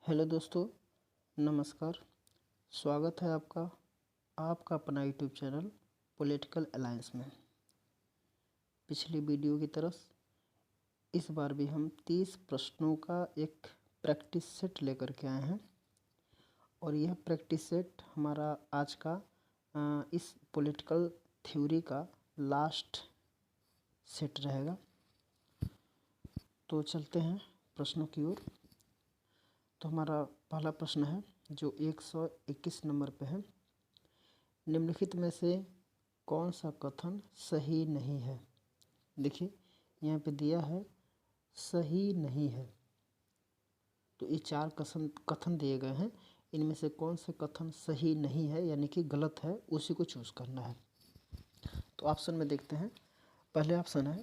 Hello दोस्तों, नमस्कार। स्वागत है आपका अपना यूट्यूब चैनल पॉलिटिकल अलायंस में। पिछली वीडियो की तरह इस बार भी हम 30 प्रश्नों का एक प्रैक्टिस सेट लेकर के आए हैं और यह प्रैक्टिस सेट हमारा आज का इस पॉलिटिकल थ्योरी का लास्ट सेट रहेगा। तो चलते हैं प्रश्नों की ओर। तो हमारा पहला प्रश्न है जो 121 नंबर पे है। निम्नलिखित में से कौन सा कथन सही नहीं है? देखिए यहाँ पे दिया है सही नहीं है, तो ये 4 कथन दिए गए हैं। इनमें से कौन से कथन सही नहीं है यानी कि गलत है, उसी को चूज करना है। तो ऑप्शन में देखते हैं। पहले ऑप्शन है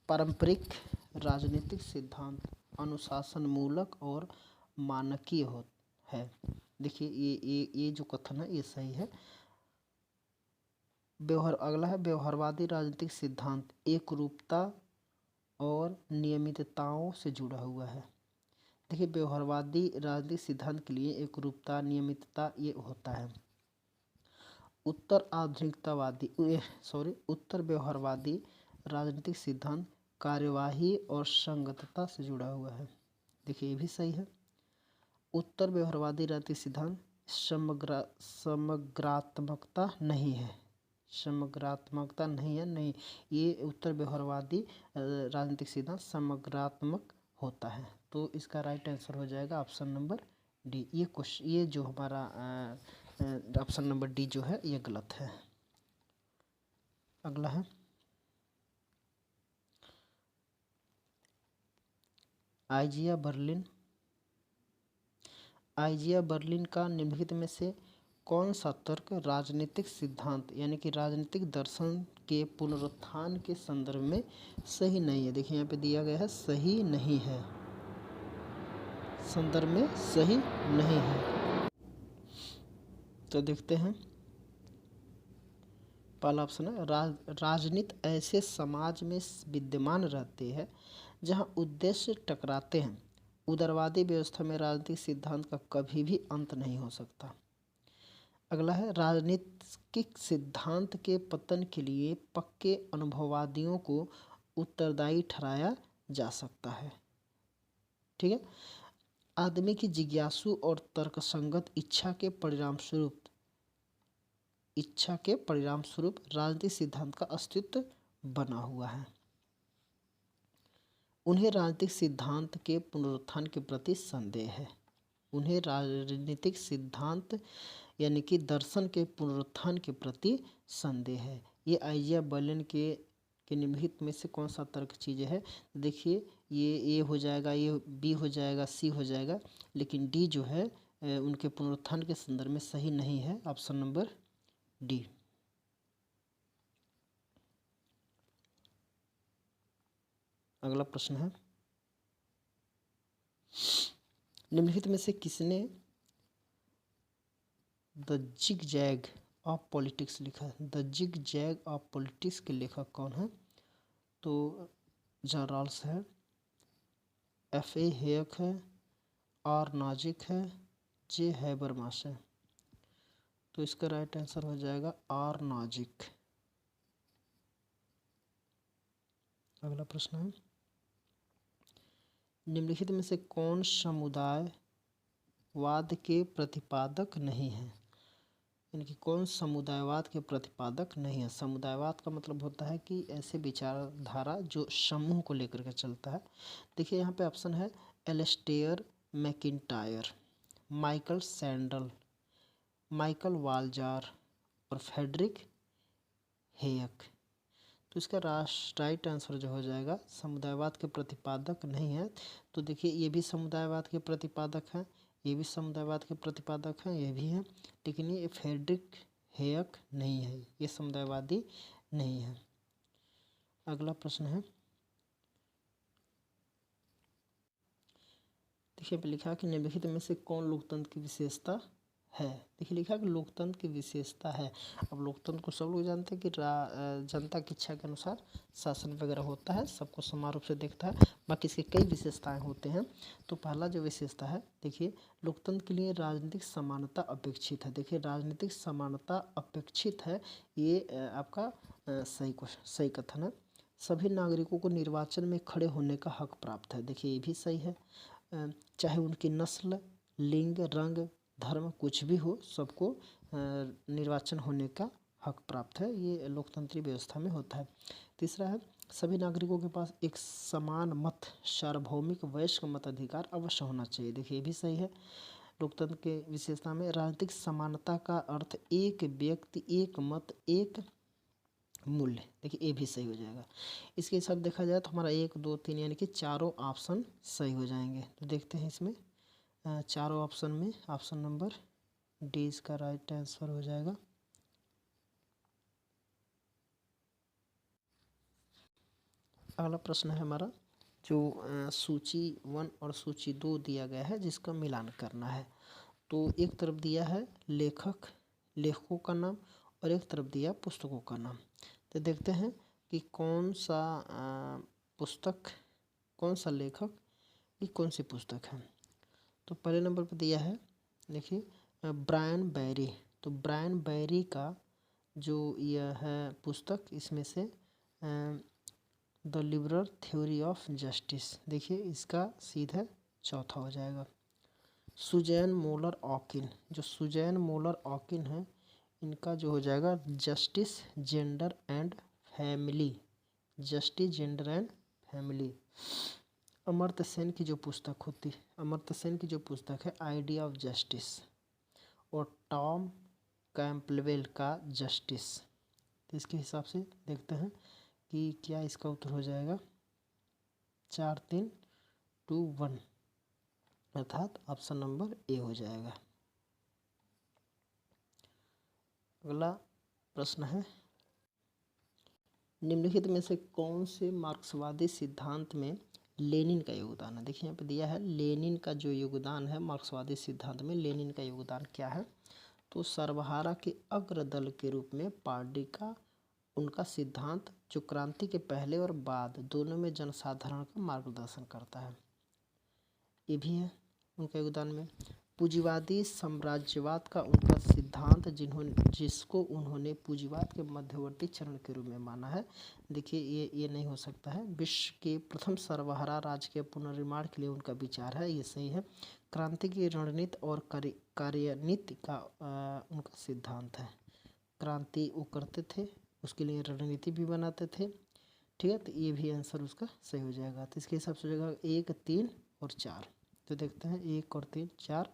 पारंपरिक राजनीतिक सिद्धांत अनुशासनमूलक और मानकीय है। देखिए ये जो कथन है ये सही है। अगला है व्यवहारवादी राजनीतिक सिद्धांत एकरूपता और नियमितताओं से जुड़ा हुआ है। देखिए व्यवहारवादी राजनीतिक सिद्धांत के लिए एकरूपता नियमितता ये होता है। उत्तर व्यवहारवादी राजनीतिक सिद्धांत कार्यवाही और संगतता से जुड़ा हुआ है। देखिए ये भी सही है। उत्तर व्यवहारवादी राजनीतिक सिद्धांत समग्रात्मकता नहीं है। समग्रात्मकता नहीं है, नहीं, ये उत्तर व्यवहारवादी राजनीतिक सिद्धांत समग्रात्मक होता है। तो इसका राइट आंसर हो जाएगा ऑप्शन नंबर डी। ये जो हमारा ऑप्शन नंबर डी जो है ये गलत है। अगला है आइजिया बर्लिन का निम्नलिखित में से कौन सा तर्क राजनीतिक सिद्धांत यानी कि राजनीतिक दर्शन के पुनरुत्थान के संदर्भ में सही नहीं है? देखिए यहाँ पे दिया गया है सही नहीं है, संदर्भ में सही नहीं है। तो देखते हैं। पहला ऑप्शन है राजनीति ऐसे समाज में विद्यमान रहते हैं जहां उद्देश्य टकराते हैं। उदारवादी व्यवस्था में राजनीतिक सिद्धांत का कभी भी अंत नहीं हो सकता। अगला है राजनीतिक सिद्धांत के पतन के लिए पक्के अनुभववादियों को उत्तरदायी ठहराया जा सकता है। ठीक है। आदमी की जिज्ञासु और तर्कसंगत इच्छा के परिणाम स्वरूप राजनीतिक सिद्धांत का अस्तित्व बना हुआ है। उन्हें राजनीतिक सिद्धांत के पुनरुत्थान के प्रति संदेह है। उन्हें राजनीतिक सिद्धांत यानी कि दर्शन के पुनरुत्थान के प्रति संदेह है। ये आइजिया बर्लिन के निम्नलिखित में से कौन सा तर्क चीज़ है? देखिए ये ए हो जाएगा, ये बी हो जाएगा, सी हो जाएगा, लेकिन डी जो है उनके पुनरुत्थान के संदर्भ में सही नहीं है। Option number D. अगला प्रश्न है निम्नलिखित में से किसने the zigzag of politics लिखा है? The zigzag of politics के लेखक कौन है? तो जॉन रॉल्स है, F.A. हेयक है, आर नाजिक है, जे हैबरमास है। तो इसका राइट आंसर हो जाएगा आर नाजिक। अगला प्रश्न है निम्नलिखित में से कौन समुदायवाद के प्रतिपादक नहीं है? यानी कि कौन समुदायवाद के प्रतिपादक नहीं है? समुदायवाद का मतलब होता है कि ऐसे विचारधारा जो समूह को लेकर के चलता है। देखिए यहाँ पे ऑप्शन है Alistair MacIntyre, Michael Sandel, Michael Walzer और फ्रेडरिक हेयक। तो इसका राइट आंसर जो हो जाएगा समुदायवाद के प्रतिपादक नहीं है। तो देखिए ये भी समुदायवाद के प्रतिपादक हैं, ये भी समुदायवाद के प्रतिपादक हैं, ये भी हैं, लेकिन ये फ्रेडरिक हेयक नहीं है, ये समुदायवादी नहीं है। अगला प्रश्न है देखिए पे लिखा कि निम्नलिखित में से कौन लोकतंत्र की विशेषता है। देखिए लिखा है कि लोकतंत्र की विशेषता है। अब लोकतंत्र को सब लोग जानते हैं कि जनता की इच्छा के अनुसार शासन वगैरह होता है, सबको समान रूप से देखता है। बाकी इसके कई विशेषताएं होते हैं। तो पहला जो विशेषता है, देखिए लोकतंत्र के लिए राजनीतिक समानता अपेक्षित है। देखिए राजनीतिक समानता अपेक्षित है, ये आपका सही कथन है। सभी नागरिकों को निर्वाचन में खड़े होने का हक प्राप्त है। देखिए ये भी सही है। चाहे उनकी नस्ल, लिंग, रंग, धर्म कुछ भी हो, सबको निर्वाचन होने का हक प्राप्त है। ये लोकतंत्रीय व्यवस्था में होता है। तीसरा है, सभी नागरिकों के पास एक समान मत, सार्वभौमिक वयस्क मताधिकार अवश्य होना चाहिए। देखिए ये भी सही है। लोकतंत्र के विशेषता में राजनीतिक समानता का अर्थ एक व्यक्ति, एक मत, एक मूल्य। देखिए ये भी सही हो जाएगा। इसके हिसाब देखा जाए तो हमारा 1, 2, 3 यानी कि चारों ऑप्शन सही हो जाएंगे। तो देखते हैं इसमें चारों ऑप्शन में ऑप्शन नंबर डी इसका राइट आंसर हो जाएगा। अगला प्रश्न है हमारा, जो सूची 1 और सूची 2 दिया गया है, जिसका मिलान करना है। तो एक तरफ दिया है लेखकों का नाम और एक तरफ दिया पुस्तकों का नाम। तो देखते हैं कि कौन सा पुस्तक, कौन सा लेखक की कौन सी पुस्तक है। तो पहले नंबर पर दिया है, देखिए ब्रायन बैरी। तो ब्रायन बैरी का जो यह है पुस्तक, इसमें से the liberal theory of justice. देखिए इसका सीधा चौथा हो जाएगा। सुजैन मोलर ऑकिन, जो सुजैन मोलर ऑकिन है, इनका जो हो जाएगा justice, gender and family. Justice, gender and family. Amartya Sen की जो पुस्तक होती है, अमर्त्य सेन की जो पुस्तक है आइडिया ऑफ जस्टिस, और टॉम कैंपबेल का जस्टिस। तो इसके हिसाब से देखते हैं कि क्या इसका उत्तर हो जाएगा 4, 3, 2, 1, अर्थात ऑप्शन नंबर ए हो जाएगा। अगला प्रश्न है, निम्नलिखित में से कौन से मार्क्सवादी सिद्धांत में लेनिन का योगदान है। देखिए यहाँ पे दिया है लेनिन का जो योगदान है मार्क्सवादी सिद्धांत में, लेनिन का योगदान क्या है। तो सर्वहारा के अग्रदल के रूप में पार्टी का उनका सिद्धांत, जो क्रांति के पहले और बाद दोनों में जनसाधारण का मार्गदर्शन करता है, ये भी है उनका योगदान में। पूंजीवादी साम्राज्यवाद का उनका सिद्धांत, जिसको उन्होंने पूंजीवाद के मध्यवर्ती चरण के रूप में माना है। देखिए ये नहीं हो सकता है। विश्व के प्रथम सर्वहारा राज्य के पुनर्निर्माण के लिए उनका विचार है, ये सही है। क्रांति की रणनीति और कार्यनीति का उनका सिद्धांत है। क्रांति वो करते थे, उसके लिए रणनीति भी बनाते थे। ठीक है, तो ये भी आंसर उसका सही हो जाएगा। तो इसके हिसाब से हो जाएगा 1, 3 और 4। तो देखते हैं 1 और 3, 4,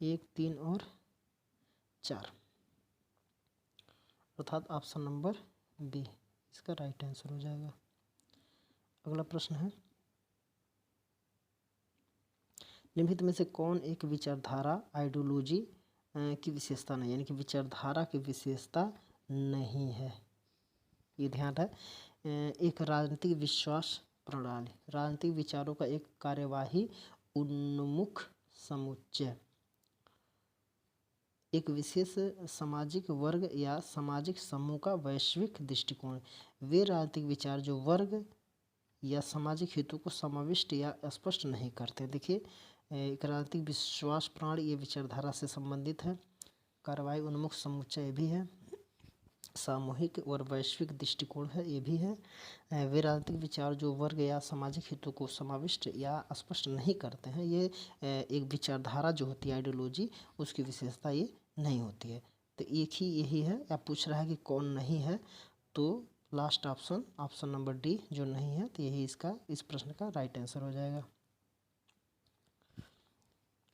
1, 3 और 4, अर्थात ऑप्शन नंबर बी इसका राइट आंसर हो जाएगा। अगला प्रश्न है, निम्नलिखित में से कौन एक विचारधारा, आइडियोलॉजी की विशेषता नहीं, यानी कि विचारधारा की विशेषता नहीं है। ये ध्यान है। एक राजनीतिक विश्वास प्रणाली, राजनीतिक विचारों का एक कार्यवाही उन्मुख समुच्चय, एक विशेष सामाजिक वर्ग या सामाजिक समूह का वैश्विक दृष्टिकोण। वे राजनीतिक विचार जो वर्ग या सामाजिक हितों को समाविष्ट या स्पष्ट नहीं करते। देखिए एक राजनीतिक विश्वास प्रणाली ये विचारधारा से संबंधित है। कार्रवाई उन्मुख समुच्चय भी है, सामूहिक और वैश्विक दृष्टिकोण है, ये भी है। वे राजनीतिक विचार जो वर्ग या सामाजिक हितों को समाविष्ट या स्पष्ट नहीं करते हैं, ये एक विचारधारा जो होती है आइडियोलॉजी, उसकी विशेषता ये नहीं होती है। तो एक ही यही है। आप पूछ रहा है कि कौन नहीं है, तो last option, option number D जो नहीं है, तो यही इसका, इस प्रश्न का राइट आंसर हो जाएगा।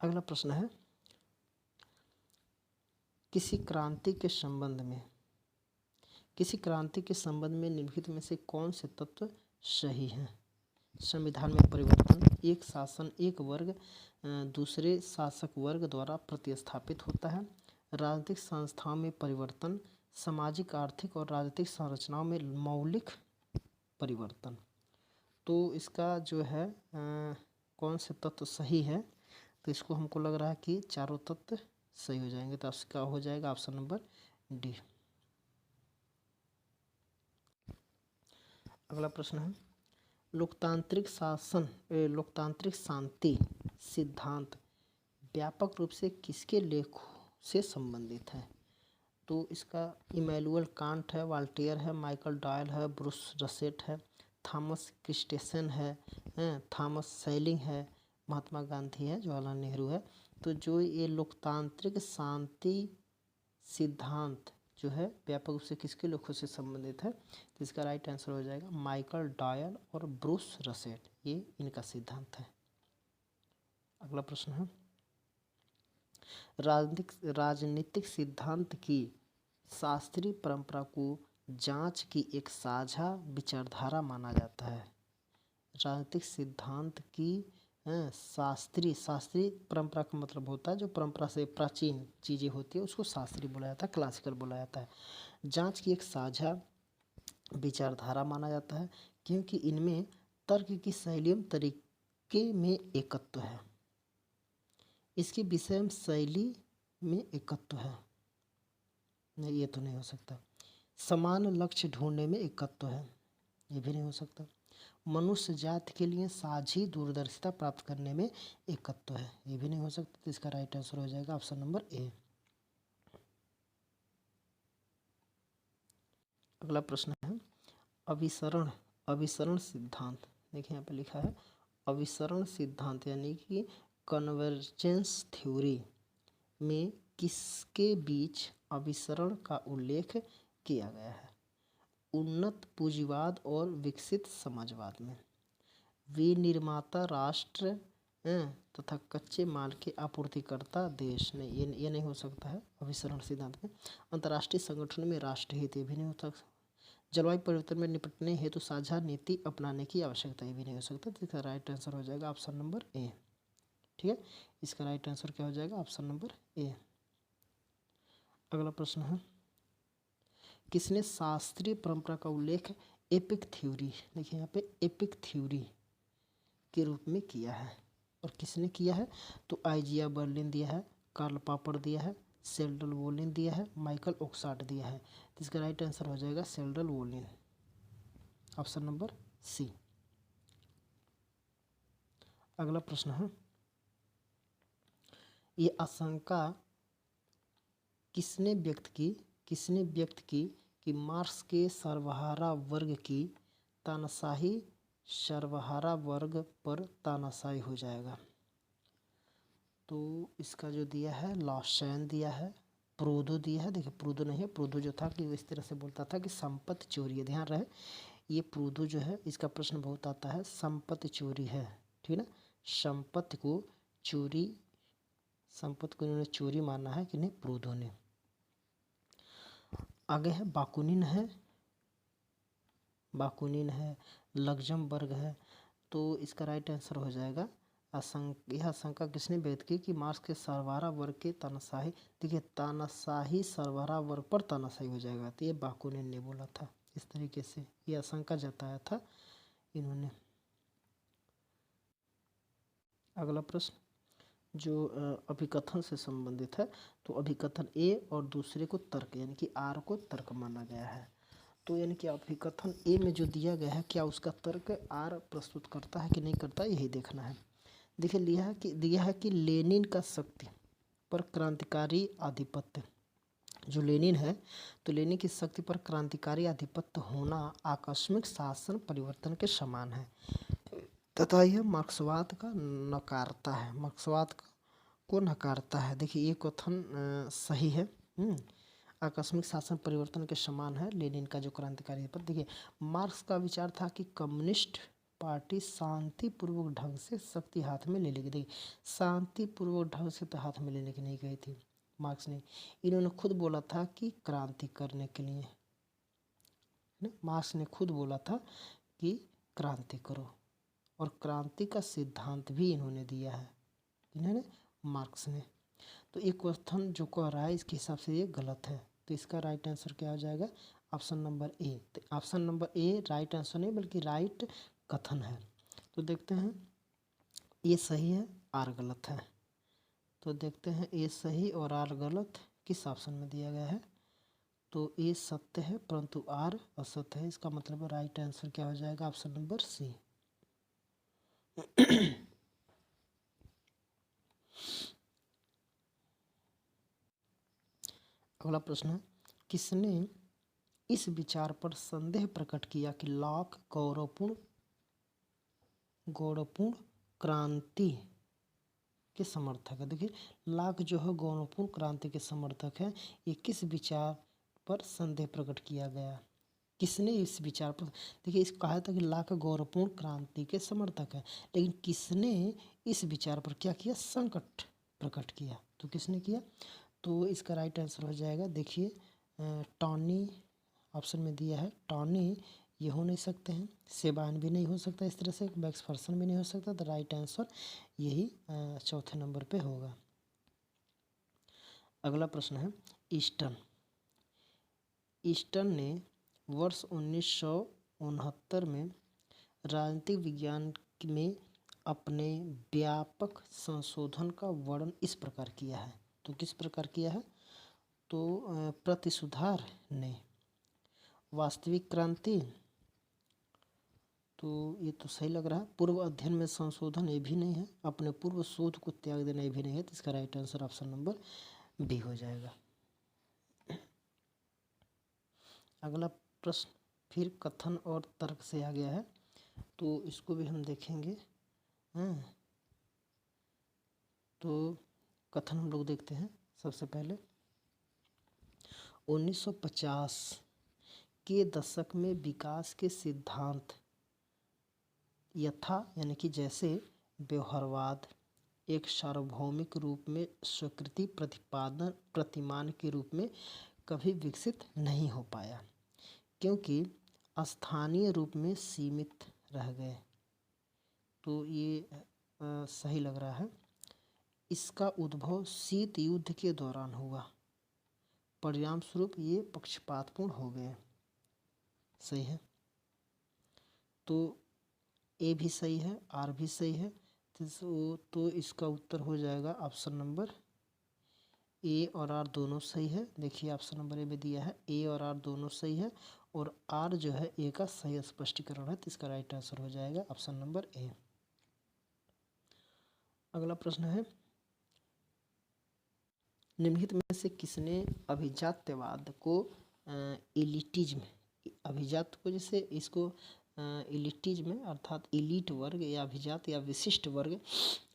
अगला प्रश्न है, किसी क्रांति के संबंध में निम्नलिखित में से कौन से तत्व सही हैं। संविधान में परिवर्तन, एक शासन एक वर्ग दूसरे शासक वर्ग द्वारा प्रतिस्थापित होता है, राजनीतिक संस्थाओं में परिवर्तन, सामाजिक, आर्थिक और राजनीतिक संरचनाओं में मौलिक परिवर्तन। तो इसका जो है कौन से तत्व सही है, तो इसको हमको लग रहा है कि चारों तत्व सही हो जाएंगे, तो इसका हो जाएगा ऑप्शन नंबर डी। अगला प्रश्न है, लोकतांत्रिक शांति सिद्धांत व्यापक रूप से किसके लेख से संबंधित है? तो इसका इमैनुअल कांट है, वाल्टेयर है, माइकल डॉयल है, ब्रूस रसेट है, थॉमस क्रिस्टेसन है, थॉमस सेलिंग है, महात्मा गांधी है, जवाहरलाल नेहरू है। तो जो ये लोकतांत्रिक शांति सिद्धांत जो है व्यापक रूप से किसके लेखों से संबंधित है? तो इसका राइट आंसर हो जाएगा माइकल डॉयल और ब्रूस रसेट, ये इनका सिद्धांत है। अगला प्रश्न है, राजनीतिक सिद्धांत की शास्त्रीय परंपरा को जांच की एक साझा विचारधारा माना जाता है। राजनीतिक सिद्धांत की शास्त्रीय परंपरा का मतलब होता है जो परंपरा से प्राचीन चीज़ें होती है उसको शास्त्रीय बोला जाता है, क्लासिकल बोला जाता है। जांच की एक साझा विचारधारा माना जाता है क्योंकि इनमें तर्क की शैली एवं तरीके में एकत्व है। इसके विषय में शैली में एकत्व है, नहीं ये तो नहीं हो सकता। समान लक्ष्य ढूंढने में एकत्व है, ये भी नहीं हो सकता। मनुष्य जाति के लिए साझी दूरदर्शिता प्राप्त करने में एकत्व है, ये भी नहीं हो सकता। तो इसका राइट आंसर हो जाएगा ऑप्शन नंबर ए। अगला प्रश्न है, अभिसरण सिद्धांत। देखिए यहाँ पे लिखा है अभिसरण सिद्धांत यानी कि कन्वर्जेंस थ्योरी में किसके बीच अभिसरण का उल्लेख किया गया है? उन्नत पूंजीवाद और विकसित समाजवाद में। विनिर्माता राष्ट्र तथा कच्चे माल के आपूर्तिकर्ता देश ने, ये नहीं हो सकता है अभिसरण सिद्धांत में। अंतर्राष्ट्रीय संगठन में राष्ट्रहित, ये भी नहीं हो सकता। जलवायु परिवर्तन में निपटने हेतु साझा नीति अपनाने की आवश्यकता, ये भी नहीं हो सकता। तो इसका राइट आंसर हो जाएगा ऑप्शन नंबर ए। ठीक है, इसका राइट आंसर क्या हो जाएगा? ऑप्शन नंबर ए। अगला प्रश्न है, किसने शास्त्रीय परंपरा का उल्लेख एपिक थ्योरी, देखिए यहाँ पे एपिक थ्योरी के रूप में किया है? और किसने किया है? तो आइजिया बर्लिन दिया है, कार्ल पॉपर दिया है, सेल्डन वोलिन दिया है, माइकल ओक्सार्ट दिया है। तो इसका राइट आंसर हो जाएगा Sheldon Wolin, option number C. अगला प्रश्न है, ये आशंका किसने व्यक्त की कि मार्क्स के सर्वहारा वर्ग की तानाशाही सर्वहारा वर्ग पर तानाशाही हो जाएगा? तो इसका जो दिया है लॉशैन दिया है, प्रूदो दिया है। देखिए प्रूदो नहीं है, प्रूदो जो था कि वो इस तरह से बोलता था कि संपत्ति चोरी है, ध्यान रहे ये प्रूदो जो है इसका प्रश्न बहुत आता है, संपत्ति चोरी है, ठीक है ना। संपत्ति को इन्होंने चोरी माना है कि नहीं, प्रूदो ने। आगे है बाकुनिन है, लग्जमबर्ग है। तो इसका राइट आंसर हो जाएगा यह आशंका किसने व्यक्त की कि मार्क्स के सर्वहारा वर्ग के तानाशाही, देखिए तानाशाही सर्वहारा वर्ग पर तानाशाही हो जाएगा, तो ये बाकुनिन ने बोला था। इस तरीके से ये आशंका जताया था इन्होंने। अगला प्रश्न जो अभिकथन से संबंधित है, तो अभिकथन ए और दूसरे को तर्क यानी कि आर को तर्क माना गया है। तो यानी कि अभिकथन ए में जो दिया गया है क्या उसका तर्क आर प्रस्तुत करता है कि नहीं करता, यही देखना है। देखिए दिया है कि लेनिन का शक्ति पर क्रांतिकारी आधिपत्य, जो लेनिन है तो लेनिन की शक्ति पर क्रांतिकारी आधिपत्य होना आकस्मिक शासन परिवर्तन के समान है तथा यह मार्क्सवाद को नकारता है। देखिए ये कथन सही है। आकस्मिक शासन परिवर्तन के समान है लेनिन का जो क्रांतिकारी आधिपत्य। देखिए मार्क्स का विचार था कि कम्युनिस्ट पार्टी शांतिपूर्वक ढंग से शक्ति हाथ में ले लेगी। देखिए शांतिपूर्वक ढंग से तो हाथ में लेने की नहीं गई थी मार्क्स ने, इन्होंने खुद बोला था कि क्रांति करने के लिए, मार्क्स ने खुद बोला था कि क्रांति करो, और क्रांति का सिद्धांत भी इन्होंने दिया है, इन्होंने मार्क्स ने। तो एक कथन जो कह रहा है इसके हिसाब से ये गलत है, तो इसका राइट आंसर क्या हो जाएगा? Option number A. तो option number A right answer नहीं बल्कि राइट कथन है। तो देखते हैं ये सही है, आर गलत है। तो देखते हैं ए सही और आर गलत किस ऑप्शन में दिया गया है। तो ए सत्य है परंतु आर असत्य है। इसका मतलब राइट आंसर क्या हो जाएगा? Option number C. अगला प्रश्न है, किसने इस विचार पर संदेह प्रकट किया कि लॉक गौरवपूर्ण क्रांति के समर्थक है? देखिए, लॉक जो है गौरवपूर्ण क्रांति के समर्थक है। ये किस विचार पर संदेह प्रकट किया गया? किसने इस विचार पर, देखिए इस कहा था कि लॉक गौरवपूर्ण क्रांति के समर्थक है, लेकिन किसने इस विचार पर क्या किया? संकट प्रकट किया। तो किसने किया? तो इसका राइट आंसर हो जाएगा, देखिए टॉनी ऑप्शन में दिया है। टॉनी ये हो नहीं सकते हैं, सेबान भी नहीं हो सकता, इस तरह से मैक्सफर्सन भी नहीं हो सकता। तो राइट आंसर यही चौथे नंबर पे होगा। अगला प्रश्न है, ईस्टन ने वर्ष 1969 में राजनीतिक विज्ञान में अपने व्यापक संशोधन का वर्णन इस प्रकार किया है। तो किस प्रकार किया है? तो प्रतिसुधार ने वास्तविक क्रांति, तो ये तो सही लग रहा है। पूर्व अध्ययन में संशोधन ये भी नहीं है, अपने पूर्व शोध को त्याग देना ये भी नहीं है। तो इसका right answer option number B हो जाएगा। अगला प्रश्न फिर कथन और तर्क से आ गया है, तो इसको भी हम देखेंगे। तो कथन हम लोग देखते हैं। सबसे पहले 1950 के दशक में विकास के सिद्धांत यानी कि जैसे व्यवहारवाद एक सार्वभौमिक रूप में स्वीकृति प्रतिमान के रूप में कभी विकसित नहीं हो पाया, क्योंकि स्थानीय रूप में सीमित रह गए। तो ये सही लग रहा है। इसका उद्भव शीत युद्ध के दौरान हुआ, परिणाम स्वरूप ये पक्षपातपूर्ण हो गए। सही है। तो ए भी सही है, आर भी सही है। तो इसका उत्तर हो जाएगा ऑप्शन नंबर ए और आर दोनों सही है। देखिए ऑप्शन नंबर ए में दिया है ए और आर दोनों सही है, और आर जो है ए का सही स्पष्टीकरण है। तो इसका राइट आंसर हो जाएगा ऑप्शन नंबर ए। अगला प्रश्न है, निम्नलिखित में से किसने अभिजात्यवाद को एलिटिज्म, अभिजात को जैसे इसको एलिटिज्म अर्थात एलिट वर्ग या अभिजात या विशिष्ट वर्ग,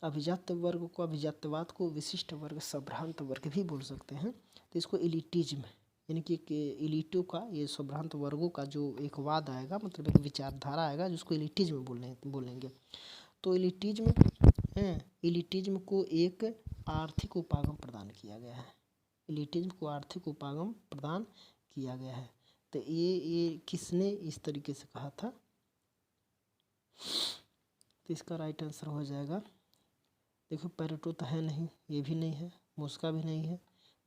अभिजात वर्ग को, अभिजात्यवाद को विशिष्ट वर्ग, संभ्रांत वर्ग भी बोल सकते हैं। तो इसको एलिटिज्म यानी कि एलिटों का, ये संभ्रांत वर्गों का जो एक वाद आएगा, मतलब एक विचारधारा आएगा जिसको एलिटिज्म बोलेंगे। तो एलिटिज्म को एक आर्थिक उपागम प्रदान किया गया है। एलिटिज्म को आर्थिक उपागम प्रदान किया गया है। तो ये किसने इस तरीके से कहा था? तो इसका राइट आंसर हो जाएगा, देखो पेरेटो तो है नहीं, ये भी नहीं है, मोस्का भी नहीं है,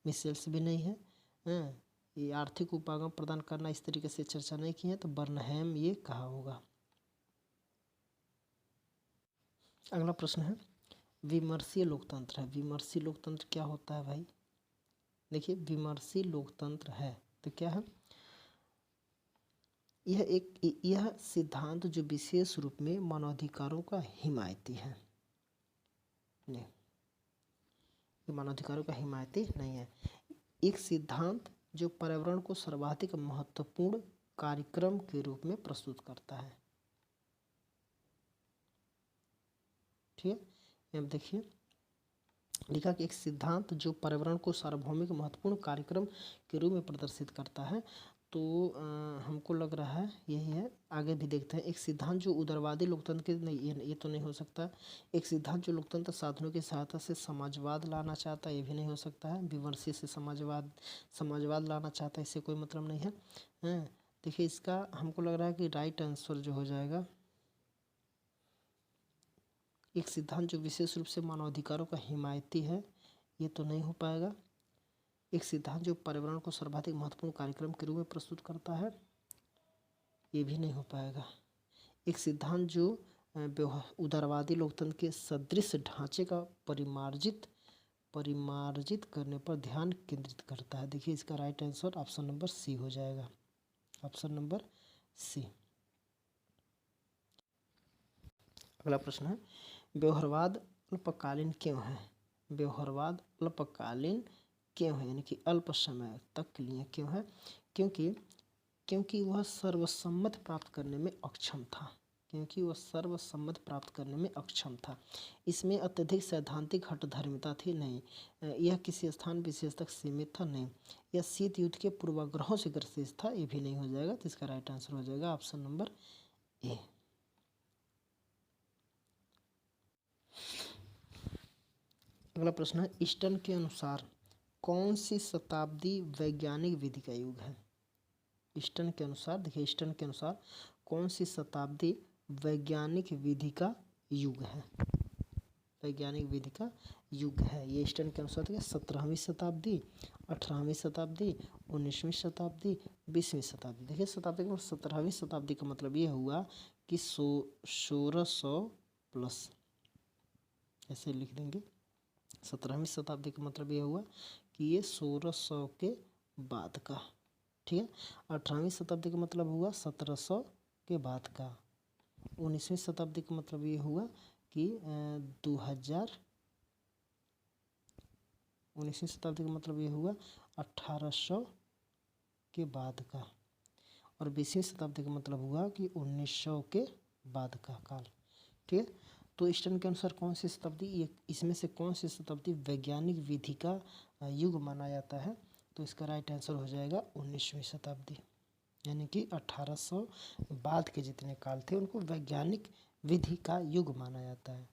मिसेल्स भी नहीं है। ये आर्थिक उपागम प्रदान करना इस तरीके से चर्चा नहीं की है, तो बर्नहैम ये कहा होगा। अगला प्रश्न है, विमर्शीय लोकतंत्र है। विमर्शीय लोकतंत्र क्या होता है भाई? देखिए विमर्शीय लोकतंत्र है तो क्या है? यह सिद्धांत जो विशेष रूप में मानवाधिकारों का हिमायती है। नहीं, ये मानवाधिकारों का हिमायती नहीं है। एक सिद्धांत जो पर्यावरण को सर्वाधिक महत्वपूर्ण कार्यक्रम के रूप में प्रस्तुत करता है। ठीक है, अब देखिए लिखा कि एक सिद्धांत जो पर्यावरण को सार्वभौमिक महत्वपूर्ण कार्यक्रम के रूप में प्रदर्शित करता है। तो हमको लग रहा है यही है। आगे भी देखते हैं। एक सिद्धांत जो उदारवादी लोकतंत्र के, नहीं ये तो नहीं हो सकता। एक सिद्धांत जो लोकतंत्र साधनों की सहायता से समाजवाद लाना चाहता है, ये भी नहीं हो सकता है। विमर्शी से समाजवाद लाना चाहता है, इससे कोई मतलब नहीं है। देखिए इसका हमको लग रहा है कि राइट आंसर जो हो जाएगा, एक सिद्धांत जो विशेष रूप से मानवाधिकारों का हिमायती है, ये तो नहीं हो पाएगा। एक सिद्धांत जो पर्यावरण को सर्वाधिक महत्वपूर्ण कार्यक्रम के रूप में प्रस्तुत करता है, ये भी नहीं हो पाएगा। एक सिद्धांत जो उदारवादी लोकतंत्र के सदृश ढांचे का परिमार्जित परिमार्जित करने पर ध्यान केंद्रित करता है। देखिए इसका right answer option number C हो जाएगा, ऑप्शन नंबर सी। अगला प्रश्न है, व्यवहारवाद अल्पकालीन क्यों है? व्यवहारवाद अल्पकालीन क्यों है, यानी कि अल्प समय तक के लिए क्यों है? क्योंकि वह सर्वसम्मति प्राप्त करने में अक्षम था, क्योंकि वह सर्वसम्मति प्राप्त करने में अक्षम था। इसमें अत्यधिक सैद्धांतिक हठधर्मिता थी नहीं, यह किसी स्थान विशेष तक सीमित था नहीं, यह शीत युद्ध के पूर्वाग्रहों से ग्रसित था, ये भी नहीं हो जाएगा। तो इसका राइट आंसर हो जाएगा ऑप्शन नंबर ए। अगला प्रश्न है, ईस्टर्न के अनुसार कौन सी शताब्दी वैज्ञानिक विधि का युग है? ईस्टर्न के अनुसार, देखिए ईस्टर्न के अनुसार कौन सी शताब्दी वैज्ञानिक विधि का युग है? वैज्ञानिक विधि का युग है ये ईस्टर्न के अनुसार देखिए 17वीं शताब्दी, 18वीं शताब्दी, 19वीं शताब्दी, 20वीं शताब्दी। देखिए शताब्दी का 17वीं शताब्दी का मतलब ये हुआ कि 1600 प्लस, ऐसे लिख देंगे। 17वीं शताब्दी का मतलब ये हुआ कि ये 1600 के बाद का, ठीक है। 18वीं शताब्दी का मतलब हुआ 1700 के बाद का। 19वीं शताब्दी का मतलब ये हुआ कि 2000। 19वीं शताब्दी का मतलब ये हुआ 1800 के बाद का। और 20वीं शताब्दी का मतलब हुआ कि 1900 के बाद का काल, ठीक है। तो ईस्टर्न के अनुसार कौन सी शताब्दी, ये इसमें से कौन सी शताब्दी वैज्ञानिक विधि का युग माना जाता है? तो इसका राइट आंसर हो जाएगा 19वीं शताब्दी, यानी कि 1800 बाद के जितने काल थे उनको वैज्ञानिक विधि का युग माना जाता है।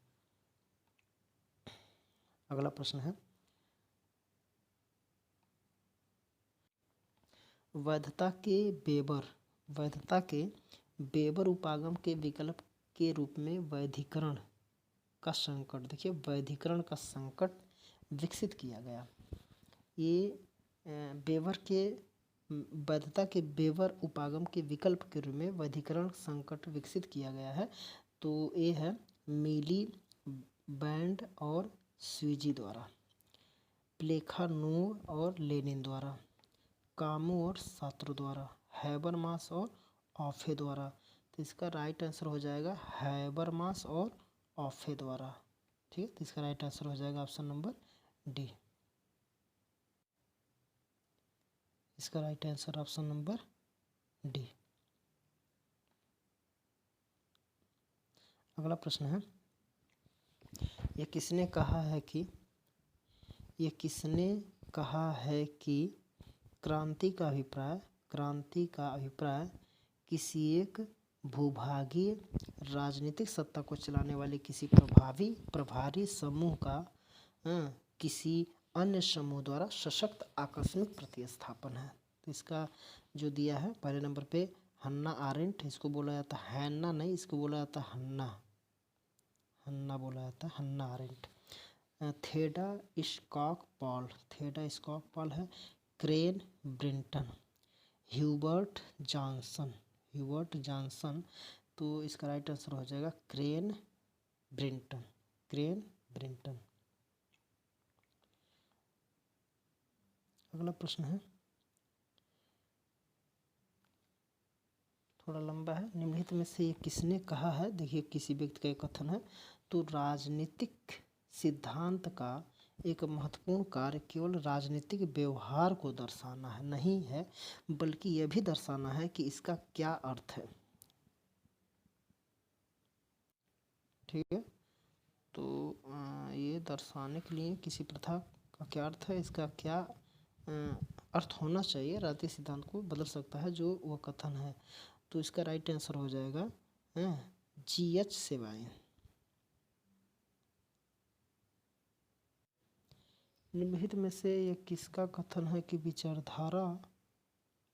अगला प्रश्न है, वैधता के वेबर उपागम के विकल्प के रूप में वैधीकरण का संकट, देखिए वैधीकरण का संकट विकसित किया गया। ये वेबर के वैधता के वेबर उपागम के विकल्प के रूप में वैधीकरण संकट विकसित किया गया है। तो ये है मिली बैंड और स्वीजी द्वारा, प्लेखानोव और लेनिन द्वारा, कामू और सात्रो द्वारा, हैबरमास और ऑफे द्वारा। तो इसका राइट आंसर हो जाएगा हैबरमास और ऑफे द्वारा, ठीक है। तो इसका राइट आंसर हो जाएगा ऑप्शन नंबर डी। इसका right answer option number D. अगला प्रश्न है, यह किसने कहा है कि क्रांति का अभिप्राय किसी एक भूभागीय राजनीतिक सत्ता को चलाने वाले किसी प्रभारी समूह का किसी अन्य समूह द्वारा सशक्त आकस्मिक प्रतिस्थापन है। तो इसका जो दिया है पहले नंबर पे हन्ना आरेंट, इसको बोला जाता है हैन्ना नहीं, इसको बोला जाता है हन्ना बोला जाता है, हन्ना आरेंट। थेडा स्कॉक पॉल है, क्रेन ब्रिंटन, ह्यूबर्ट जॉनसन। तो इसका राइट आंसर हो जाएगा क्रेन ब्रिंटन। अगला प्रश्न है, थोड़ा लंबा है। निम्नलिखित में से ये किसने कहा है? देखिए किसी व्यक्ति का कथन है। तो राजनीतिक सिद्धांत का एक महत्वपूर्ण कार्य केवल राजनीतिक व्यवहार को दर्शाना है नहीं है, बल्कि यह भी दर्शाना है कि इसका क्या अर्थ है, ठीक है। तो ये दर्शाने के लिए किसी प्रथा का क्या अर्थ है, इसका क्या अर्थ होना चाहिए, राजनीतिक सिद्धांत को बदल सकता है जो वह कथन है। तो इसका राइट आंसर हो जाएगा GH सेवाएं। निम्नलिखित में से यह किसका कथन है कि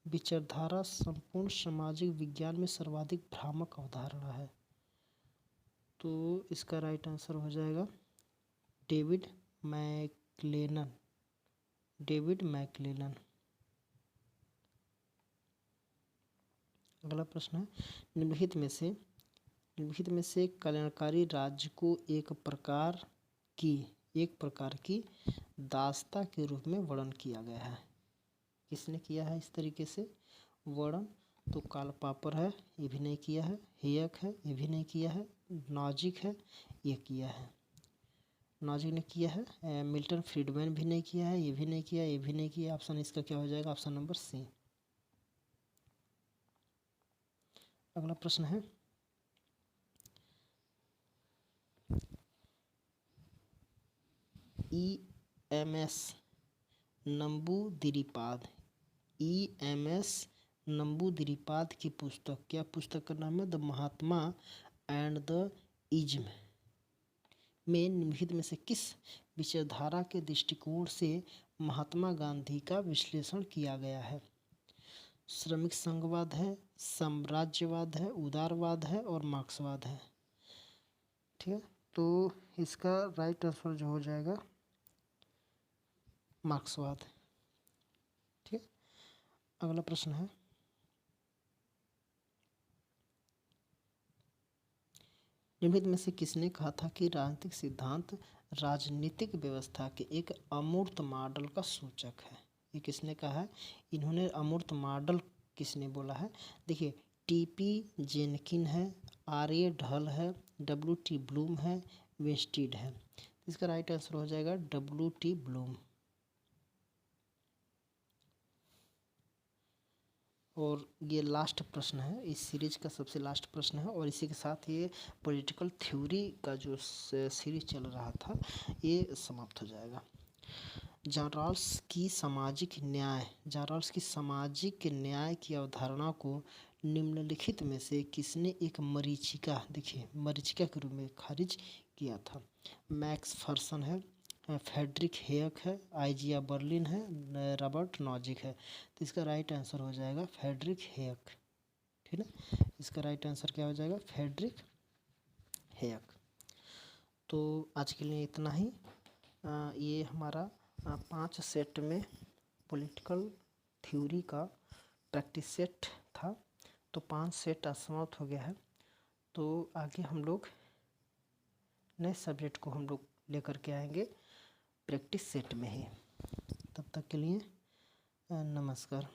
विचारधारा संपूर्ण सामाजिक विज्ञान में सर्वाधिक भ्रामक अवधारणा है? तो इसका राइट आंसर हो जाएगा डेविड मैकलेलन। अगला प्रश्न है, निम्नलिखित में से कल्याणकारी राज्य को एक प्रकार की दास्ता के रूप में वर्णन किया गया है। किसने किया है इस तरीके से वर्णन? तो कार्ल पॉपर है, ये भी नहीं किया है। हेयक है, ये भी नहीं किया है। नॉजिक है, ये किया है। नॉजिक ने किया है। मिल्टन फ्रीडमैन भी नहीं किया है, ये भी नहीं किया, ये भी नहीं किया। ऑप्शन इसका क्या हो जाएगा? Option number C. अगला प्रश्न है EMS नंबूदिरीपाद। EMS नंबूदिरीपाद की पुस्तक, क्या पुस्तक का नाम है? The Mahatma and the ism में निम्नलिखित में से किस विचारधारा के दृष्टिकोण से महात्मा गांधी का विश्लेषण किया गया है? श्रमिक संघवाद है, साम्राज्यवाद है, उदारवाद है और मार्क्सवाद है। ठीक है, तो इसका राइट आंसर जो हो जाएगा मार्क्सवाद। ठीक है, अगला प्रश्न है निम्नलिखित में से किसने कहा था कि राजनीतिक सिद्धांत राजनीतिक व्यवस्था के एक अमूर्त मॉडल का सूचक है? ये किसने कहा है? इन्होंने अमूर्त मॉडल किसने बोला है? देखिए, TP जेनकिन है, RA ढल है, WT ब्लूम है, वेस्टिड है। इसका राइट आंसर हो जाएगा WT ब्लूम। और ये लास्ट प्रश्न है, इस सीरीज का सबसे लास्ट प्रश्न है, और इसी के साथ ये पॉलिटिकल थ्योरी का जो सीरीज चल रहा था ये समाप्त हो जाएगा। जॉन रॉल्स की सामाजिक न्याय की अवधारणा को निम्नलिखित में से किसने एक मरीचिका, देखिए मरीचिका के रूप में खारिज किया था? मैक्स फर्सन है, फ्रेडरिक हेयक है, आइजिया बर्लिन है, रॉबर्ट नॉजिक है। तो इसका राइट आंसर हो जाएगा फ्रेडरिक हेयक। ठीक है, इसका राइट आंसर क्या हो जाएगा? फ्रेडरिक हेयक। तो आज के लिए इतना ही। ये हमारा 5 सेट में पॉलिटिकल थ्योरी का प्रैक्टिस सेट था। तो 5 सेट समाप्त हो गया है। तो आगे हम लोग नए सब्जेक्ट को हम लोग लेकर के आएंगे प्रैक्टिस सेट में ही। तब तक के लिए नमस्कार।